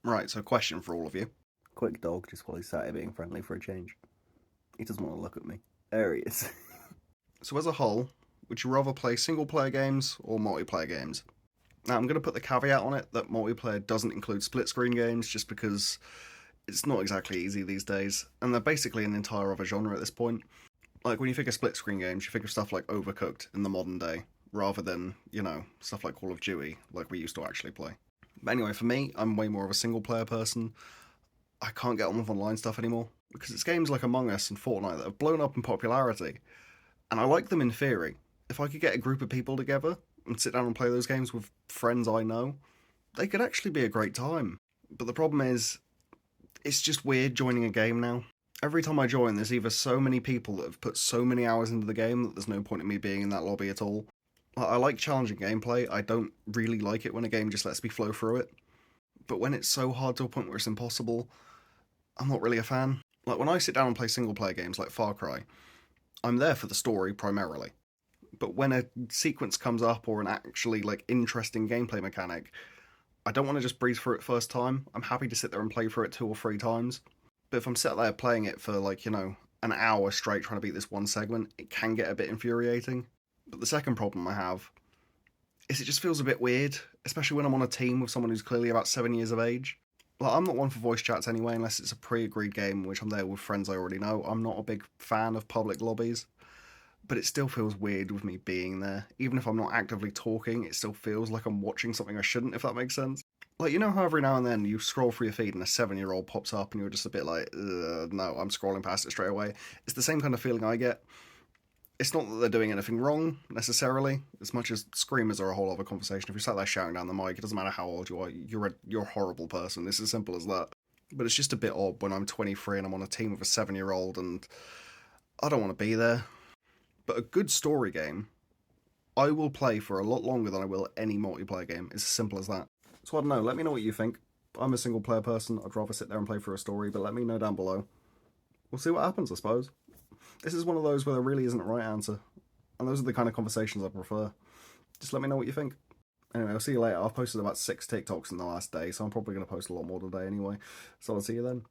Right, so question for all of you. Quick dog just while he's sat here being friendly for a change. He doesn't want to look at me. There he is. So as a whole, would you rather play single player games or multiplayer games? Now I'm going to put the caveat on it that multiplayer doesn't include split screen games just because it's not exactly easy these days, and they're basically an entire other genre at this point. Like when you think of split screen games, you think of stuff like Overcooked in the modern day, rather than, stuff like Call of Duty, like we used to actually play. But anyway, for me, I'm way more of a single player person. I can't get on with online stuff anymore because it's games like Among Us and Fortnite that have blown up in popularity, and I like them in theory. If I could get a group of people together and sit down and play those games with friends I know, they could actually be a great time. But the problem is, it's just weird joining a game now. Every time I join, there's either so many people that have put so many hours into the game that there's no point in me being in that lobby at all. I like challenging gameplay. I don't really like it when a game just lets me flow through it. But when it's so hard to a point where it's impossible, I'm not really a fan. Like when I sit down and play single player games like Far Cry, I'm there for the story primarily. But when a sequence comes up or an actually interesting gameplay mechanic, I don't want to just breeze through it first time. I'm happy to sit there and play through it 2 or 3 times. But if I'm sat there playing it for an hour straight trying to beat this one segment, it can get a bit infuriating. But the second problem I have is it just feels a bit weird, especially when I'm on a team with someone who's clearly about 7 years of age. Like, I'm not one for voice chats anyway, unless it's a pre-agreed game in which I'm there with friends I already know. I'm not a big fan of public lobbies, but it still feels weird with me being there. Even if I'm not actively talking, it still feels like I'm watching something I shouldn't, if that makes sense. Like, you know how every now and then you scroll through your feed and a 7-year-old pops up and you're just a bit like, no, I'm scrolling past it straight away. It's the same kind of feeling I get. It's not that they're doing anything wrong, necessarily, as much as screamers are a whole other conversation. If you sat there shouting down the mic, it doesn't matter how old you are, you're a horrible person. It's as simple as that. But it's just a bit odd when I'm 23 and I'm on a team with a 7-year-old and I don't want to be there. But a good story game, I will play for a lot longer than I will any multiplayer game. It's as simple as that. So I don't know, let me know what you think. I'm a single player person, I'd rather sit there and play for a story, but let me know down below. We'll see what happens, I suppose. This is one of those where there really isn't a right answer. And those are the kind of conversations I prefer. Just let me know what you think. Anyway, I'll see you later. I've posted about 6 TikToks in the last day, so I'm probably going to post a lot more today anyway. So I'll see you then.